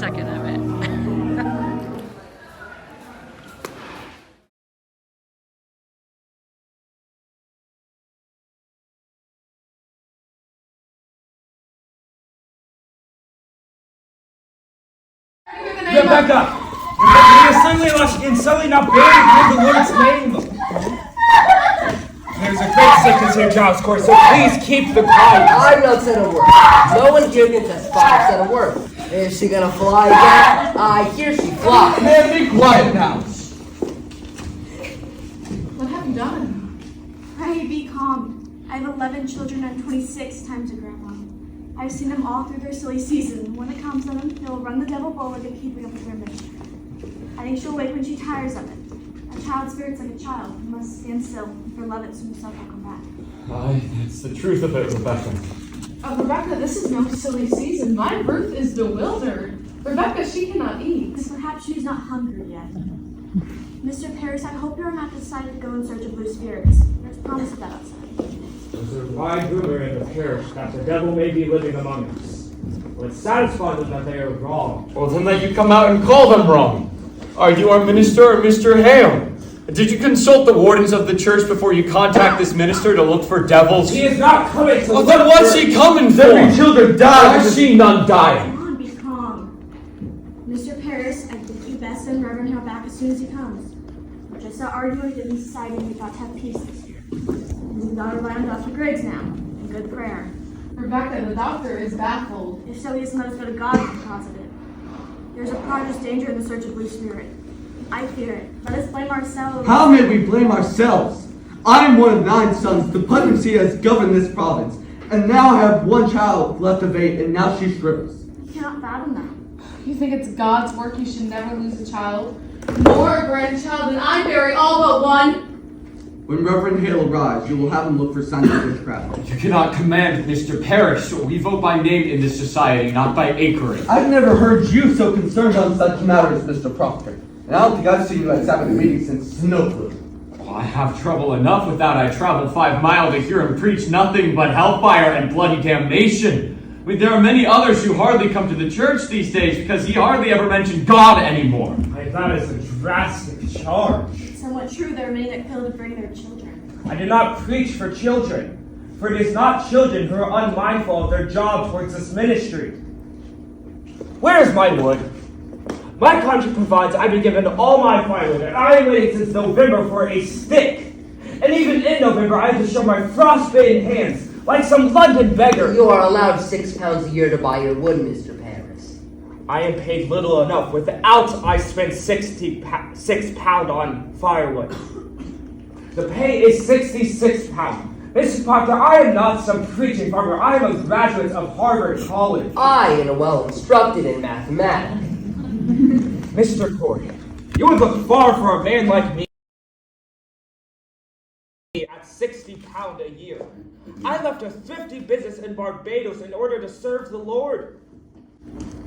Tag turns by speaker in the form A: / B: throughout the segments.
A: second of it.
B: Rebecca! We are suddenly not buried in the Lord's name. There's a great sickness here, Giles Court, so please keep the quiet.
C: I've not said a word. No one here can testify I've said a word. Is she gonna fly again? I hear she flies.
B: Man, be quiet now.
D: What have you done?
E: Pray, be calm. I have 11 children and 26 times a grandma. I've seen them all through their silly season. When it comes to them, they will run the devil bullet and keeping up with their mission. I think she'll wake when she tires of it. A child's spirit's like a child. It must stand still, and for love it soon himself will come back.
F: Aye, that's the truth of it, Rebecca.
D: Rebecca, this is no silly season. My Ruth is bewildered. Rebecca, she cannot eat.
E: Because perhaps she's not hungry yet. Mr. Parris, I hope you're not decided to go in search of blue spirits. There's promise of that outside.
B: There's a wide rumor in the parish that the devil may be living among us. Let's satisfy them that they are wrong.
F: Well, then let you come out and call them wrong. Are you our minister or Mr. Hale? Did you consult the wardens of the church before you contact this minister to look for devils?
B: He is not coming to
F: Well, then what's he coming for?
B: Every children die, I see none dying.
E: Come on, be calm. Mr. Parris, I think you best send Reverend Hale back as soon as he comes. We're just not arguing in society, and we've got to have peace this year. We've got to rely on Dr. Griggs now, and good prayer.
D: Rebecca, the doctor is baffled.
E: If so, he doesn't let us go to God for the cause of it. There's a prodigious danger in the search of blue spirit. I fear it. Let us blame ourselves.
G: How may we blame ourselves? I am one of 9 sons. The punditcy has governed this province. And now I have one child left of 8, and now she shrivels.
E: You cannot fathom that.
D: You think it's God's work you should never lose a child? Nor a grandchild, and I bury all but one.
G: When Reverend Hale arrives, you will have him look for signs of witchcraft.
F: You cannot command Mr. Parrish. We vote by name in this society, not by acreage.
G: I've never heard you so concerned on such matters, Mr. Proctor. And I don't think I've seen you at Sabbath meeting since Snowflake.
F: Well, I have trouble enough with that. I travel 5 miles to hear him preach nothing but hellfire and bloody damnation. I mean, there are many others who hardly come to the church these days because he hardly ever mentioned God anymore.
B: That is a drastic charge.
E: It's somewhat true there are many that kill to bring their children.
B: I do not preach for children, for it is not children who are unmindful of their job towards this ministry. Where is my wood? My contract provides I be given all my firewood, and I am waiting since November for a stick. And even in November, I have to show my frostbitten hands like some London beggar.
C: You are allowed £6 a year to buy your wood, Mr. Parris.
B: I am paid little enough without I spend £6 on firewood. The pay is £66. Mrs. Proctor, I am not some preaching farmer. I am a graduate of Harvard College.
C: I am well instructed in mathematics.
B: Mr. Corey, you would look far for a man like me at £60 a year. I left a thrifty business in Barbados in order to serve the Lord.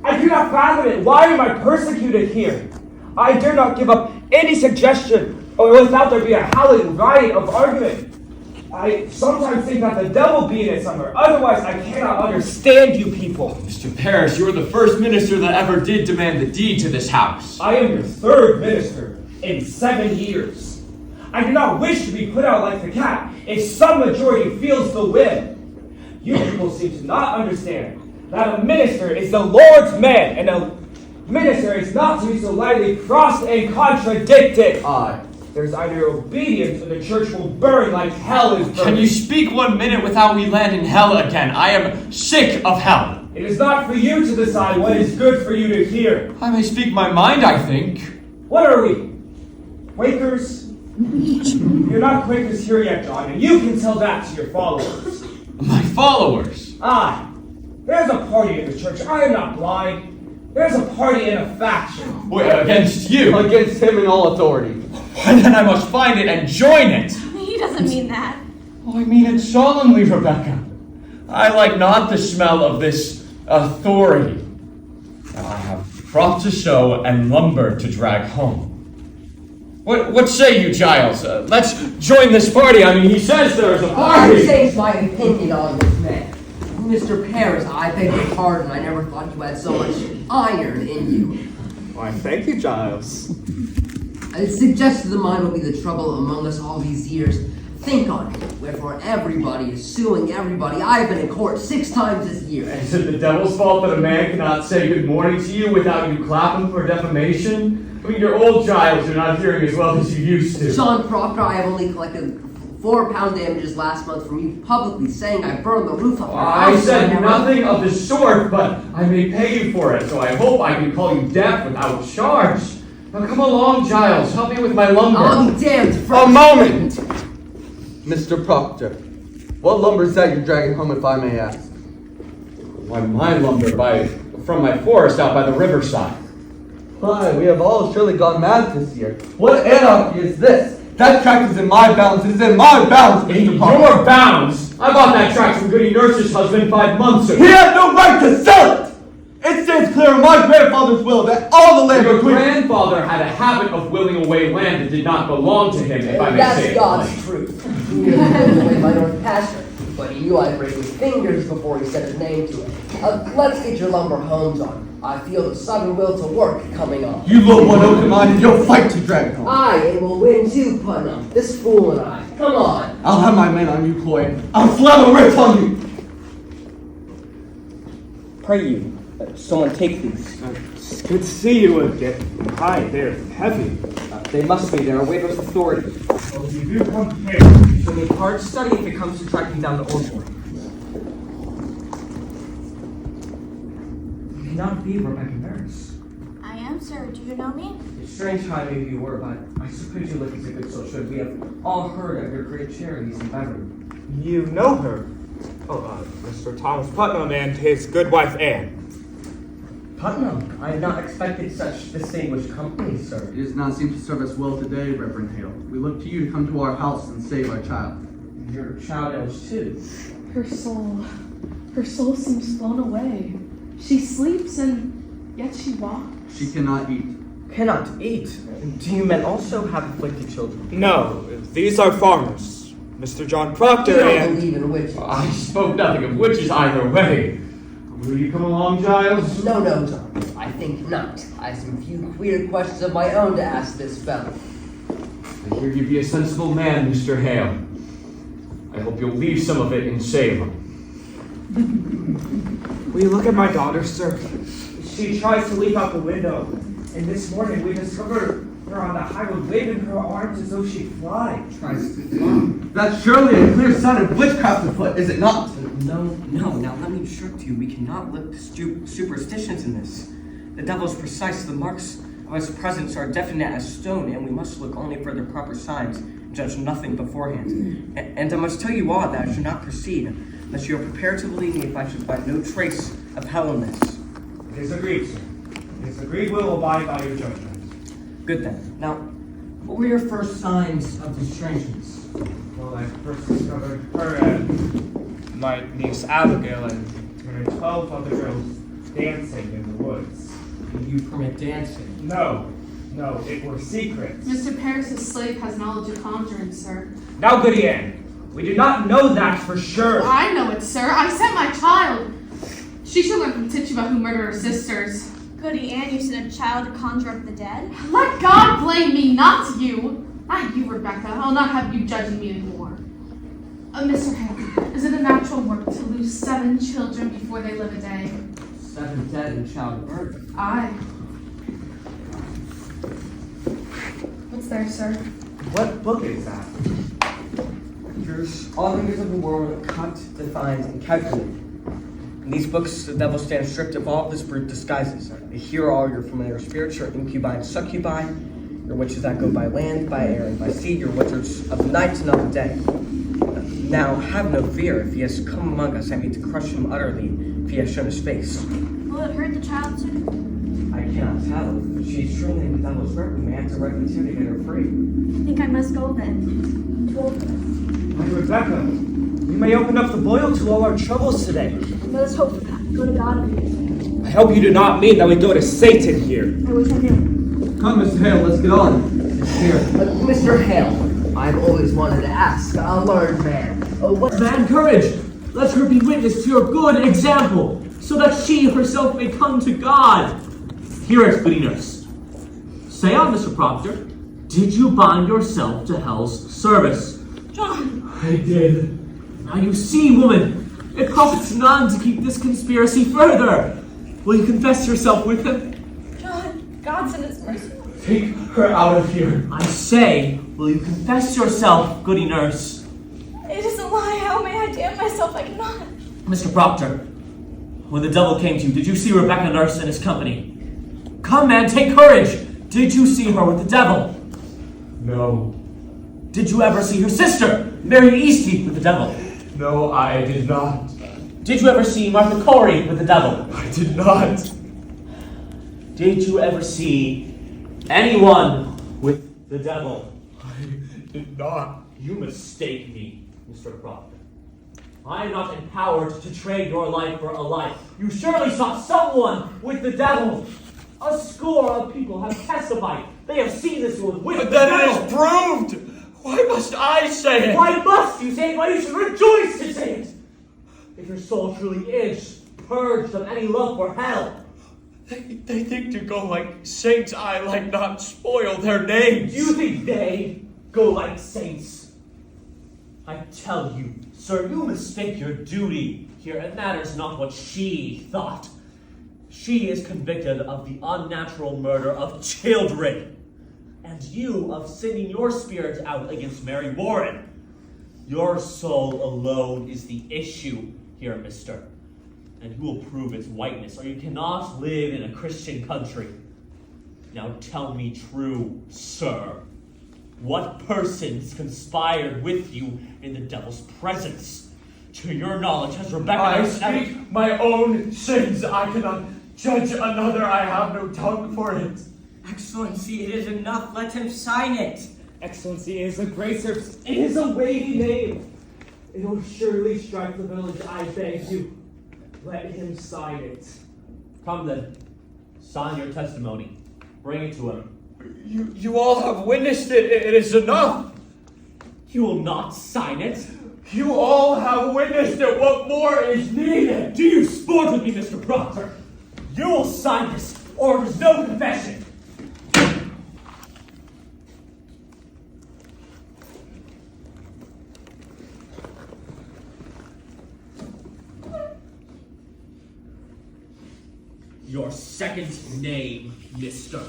B: I do not fathom it. Why am I persecuted here? I dare not give up any suggestion, or without there be a howling riot of argument. I sometimes think that the devil be in it somewhere. Otherwise, I cannot understand you people.
F: Mr. Parrish, you are the first minister that ever did demand the deed to this house.
B: I am your 3rd minister in 7 years. I do not wish to be put out like the cat if some majority feels the whim. You people seem to not understand that a minister is the Lord's man, and a minister is not to be so lightly crossed and contradicted. There's either obedience or the church will burn like hell is burning.
F: Can you speak 1 minute without we land in hell again? I am sick of hell.
B: It is not for you to decide what is good for you to hear.
F: I may speak my mind, I think.
B: What are we? Quakers? You're not Quakers here yet, John, and you can tell that to your followers.
F: My followers?
B: Aye. There's a party in the church. I am not blind. There's a party in a faction.
F: Wait, against you?
G: Against him in all authority.
F: Why, then I must find it and join it.
E: He doesn't mean that.
F: Oh, I mean it solemnly, Rebecca. I like not the smell of this authority. Now I have crop to sow and lumber to drag home. What say you, Giles? Let's join this party. I mean, he says there's a
C: I
F: party.
C: change my opinion on this man. Mr. Paris, I beg your pardon. I never thought you had so much iron in you.
A: Why, thank you, Giles.
C: I suggest the mind will be the trouble among us all these years. Think on it. Wherefore everybody is suing everybody. I've been in court 6 times this year.
F: Is it the devil's fault that a man cannot say good morning to you without you clapping for defamation? I mean, you're old, Giles. You're not hearing as well as you used to.
C: John Proctor, I have only collected £4 damages last month from you publicly saying I burned the roof of your house.
F: I said nothing of the sort, but I may pay you for it, so I hope I can call you deaf without charge. Now come along, Giles. Help me with my lumber.
C: I'll be damned.
G: A moment! Mr. Proctor, what lumber is that you're dragging home, if I may ask?
F: Why, my lumber from my forest out by the riverside.
G: Why, we have all surely gone mad this year. What anarchy is this? That tract is in my bounds. It is in my bounds,
F: In
G: Mr. Proctor.
F: your bounds? I bought that tract from Goody Nurse's husband 5 months ago.
G: He had no right to sell it! It stands clear in my grandfather's will that all the land
F: Your
G: between...
F: grandfather had a habit of willing away land that did not belong to him, if I may
C: That's
F: say it.
C: God's truth. He knew it was away my North Pasture, but he knew I'd break his fingers before he set his name to it. Let's get your lumber homes on. I feel the sudden will to work coming on.
G: You low one open mind and you'll fight to drag it home.
C: Aye, and we'll win too, Putnam. This fool and I. Come on.
G: I'll have my men on you, Chloe. I'll slam a wrist on you!
H: Pray you, someone take these.
A: It's good to see you again. Hi, they're heavy.
H: They must be. They're a weight of authority.
B: Well, if you do come prepared,
H: It'll be hard study if it comes to tracking down the old one. You cannot be Rebecca Nurse.
E: I am, sir. Do you know me?
H: It's strange how maybe you were, but I suppose you look as a good social. We have all heard of your great charities in Beverly.
A: You know her? Oh, Mr. Thomas Putnam and his good wife, Anne.
H: Putnam, I had not expected such distinguished company, sir.
G: It does not seem to serve us well today, Reverend Hale. We look to you to come to our house and save our child.
H: Your child else too.
D: Her soul seems flown away. She sleeps and yet she walks.
G: She cannot eat.
H: Cannot eat. Do you men also have afflicted children?
A: No, these are farmers. Mr. John
C: You
A: Proctor
C: don't
A: and...
C: believe in witches.
F: I spoke nothing of witches either way. Will you come along, Giles?
C: No, John. I think not. I have some few queer questions of my own to ask this fellow.
F: I hear you be a sensible man, Mr. Hale. I hope you'll leave some of it in Salem.
A: Will you look at my daughter, sir?
B: she tries to leap out the window, and this morning we discovered her on the highway waving her arms as though she'd fly.
H: Tries to fly.
G: That's surely a clear sign of witchcraft afoot, is it not?
I: No. Now let me instruct you. We cannot look to superstitions in this. The devil is precise. The marks of his presence are definite as stone, and we must look only for their proper signs and judge nothing beforehand. And I must tell you all that I should not proceed unless you are prepared to believe me if I should find no trace of hell in this.
B: It is agreed, sir. It is agreed we'll abide by your judgment.
I: Good then. Now, what were your first signs of the strangeness?
B: Well, I first discovered her and my niece Abigail and her 12 other girls dancing in the woods.
I: Did you permit dancing?
B: No, it were secrets.
D: Mr. Paris's slave has knowledge of conjuring, sir.
B: Now, Goody Ann, we do not know that for sure.
D: I know it, sir. I sent my child. She should learn from Tituba who murdered her sisters.
E: Goody Ann, you sent a child to conjure up the dead?
D: Let God blame me, not you. Not you, Rebecca. I'll not have you judging me anymore. Mr. Hale, is it a natural work to lose 7 children before they live a day?
I: 7 dead in childbirth.
D: Aye. What's there, sir?
B: What book is that?
I: Yours, all fingers of the world cut, defined, and calculated. In these books, the devil stands stripped of all of his brute disguises. Here are all your familiar spirits, your incubi and succubi, your witches that go by land, by air, and by sea, your wizards of the night and of the day. Now, have no fear. If he has come among us, I mean to crush him utterly if he has shown his face.
E: Will it hurt the child, sir?
I: I cannot tell. If she is truly in the devil's work, we may have to reckon to get her free.
E: I think I must go then.
B: My Rebecca, we may open up the boil to all our troubles today.
E: Let us hope for that. Go to God.
B: I hope you do not mean that we go to Satan here.
E: I wish I knew.
G: Come, Mr. Hale, let's get on. Here.
C: Mr. Hale, I've always wanted to ask, a learned man. What
B: Man, courage! Let her be witness to your good example, so that she herself may come to God. Hear it, goody nurse. Say on, Mr. Proctor, did you bind yourself to hell's service?
E: John!
B: I did. Now you see, woman, it profits none to keep this conspiracy further. Will you confess yourself with him?
E: John, God send us mercy.
B: Take her out of here. I say, will you confess yourself, goody nurse?
E: It is a lie. How may I damn myself? I cannot.
B: Mr. Proctor, when the devil came to you, did you see Rebecca Nurse and his company? Come, man, take courage. Did you see her with the devil?
F: No.
B: Did you ever see her sister, Mary Eastie, with the devil?
F: No, I did not.
B: Did you ever see Martha Corey with the devil?
F: I did not.
B: Did you ever see anyone with the devil?
F: I did not.
B: You mistake me, Mr. Proctor. I am not empowered to trade your life for a life. You surely saw someone with the devil. A score of people have testified. They have seen this one with
F: But
B: the devil.
F: then it is proved. Why must I say it?
B: Why must you say it? Why you should rejoice to say it? If your soul truly is purged of any love for hell.
F: They think to go like saints, I like not spoil their names.
B: You think they go like saints? I tell you, sir, you mistake your duty here. It matters not what she thought. She is convicted of the unnatural murder of children, and you of sending your spirit out against Mary Warren. Your soul alone is the issue here, mister, and you will prove its whiteness, or you cannot live in a Christian country. Now tell me true, sir. What persons conspired with you in the devil's presence? To your knowledge, has Rebecca...
F: I speak my own sins. I cannot judge another. I have no tongue for it.
H: Excellency, it is enough. Let him sign it.
A: Excellency, it is a great service. It is a weighty name. It will surely strike the village, I beg you. Let him sign it.
B: Come then, sign your testimony. Bring it to him.
F: You all have witnessed it. It is enough.
B: You will not sign it.
F: You all have witnessed it. What more is needed?
B: Do you sport with me, Mr. Proctor? You will sign this, or there's no confession. Your second name, mister.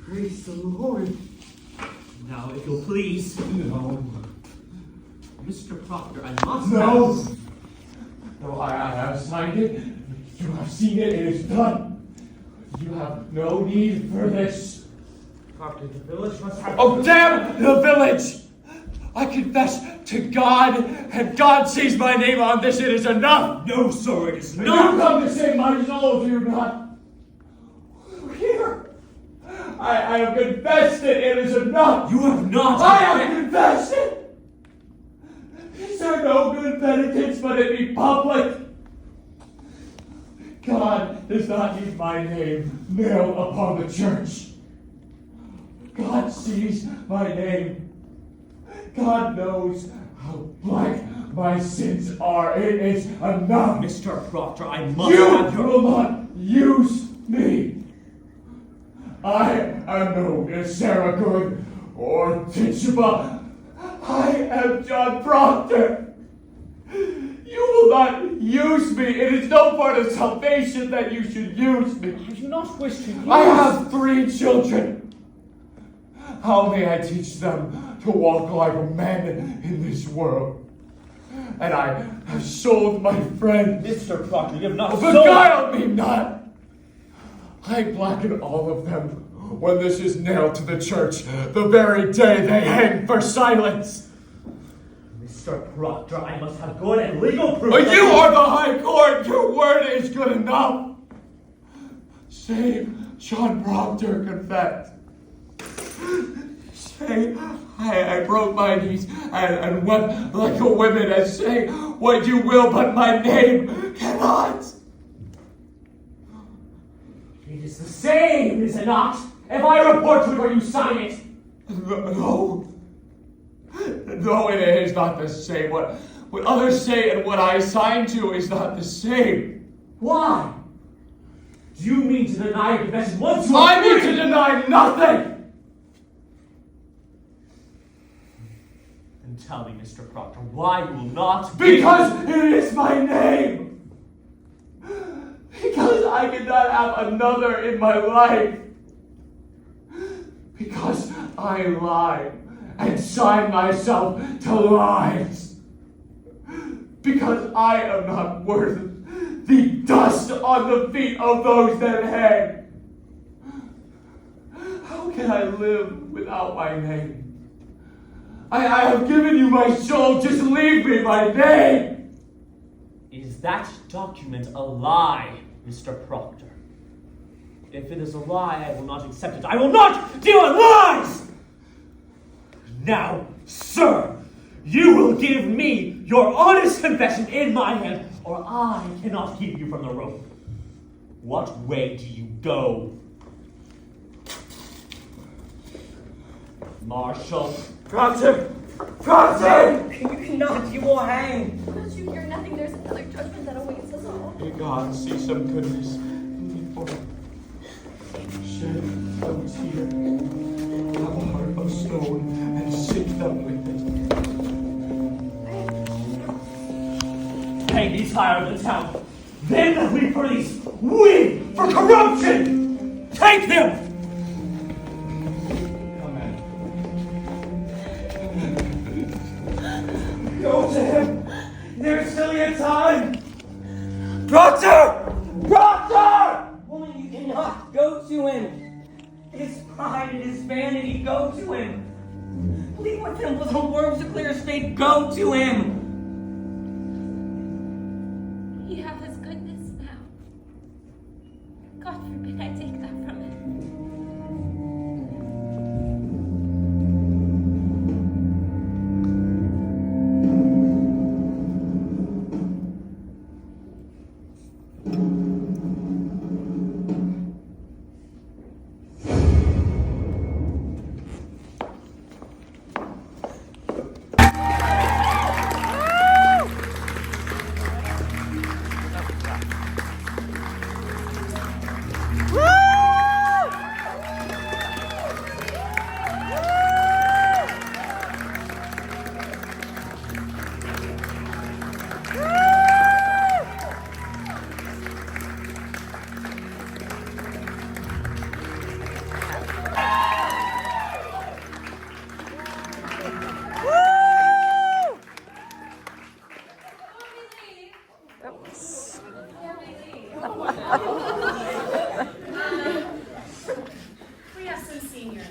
A: Praise the Lord.
B: Now, if you'll please.
F: No.
B: Mr. Proctor, I must
F: No.
B: ask.
F: No, I have signed it. You have seen it. It is done. You have no need for this.
A: Proctor, the village must have...
F: Oh, damn the village! I confess to God, and God sees my name on this. It is enough.
B: No, sir, it is
F: You
B: not.
F: come to save my soul, do you not? Here. I have confessed it. It is enough.
B: You have not.
F: I have confessed it. Is there no good penitence but it be public? God does not need my name nailed upon the church. God sees my name. God knows how black my sins are. It is enough.
B: Mr. Proctor, I must
F: You
B: have your...
F: will not use me. I am no Sarah Good or Tituba. I am John Proctor. You will not use me. It is no part of salvation that you should use me.
A: I do not wish to use...
F: I have 3 children. How may I teach them to walk like men in this world? And I have sold my friend.
B: Mr. Proctor, you have not
F: Beguile me not. I blacken all of them when this is nailed to the church, the very day they hang for silence.
B: Mr. Proctor, I must have good and legal proof.
F: But you are the High Court. Your word is good enough. Say, John Proctor confessed. Say, I broke my knees and wept like a woman, and say what you will, but my name cannot.
B: It is the same, is it not? If I report to it or you sign it.
F: No, it is not the same. What others say and what I sign to is not the same.
B: Why? Do you mean to deny your confession once you
F: I
B: are
F: mean
B: free?
F: to deny nothing!
B: Then tell me, Mr. Proctor, why you will not
F: Because it is my name! Because I cannot have another in my life! Because I lie and sign myself to lies! Because I am not worth the dust on the feet of those that hang! How can I live without my name? I have given you my soul, just leave me my name!
B: Is that document a lie, Mr. Proctor? If it is a lie, I will not accept it. I will not deal in lies! Now, sir, you will give me your honest confession in my hand, or I cannot keep you from the rope. What way do you go? Marshal.
F: Proctor! Proctor!
I: You cannot, you will hang.
E: Don't you hear nothing? There's another judgment that awaits us all.
F: May God see some goodness in me for shed no tear. Have a heart of stone and sink them with it.
B: Hang these higher than town. Then we police. We for corruption. Take him. Go to him. There's still yet time. Proctor! Proctor!
I: Woman, you cannot go to him. It is pride, it is vanity. Go to him. Leave my temples on worms to clear state. Go to him.
J: You have his goodness now. God forbid I take that from him.
D: We have some seniors.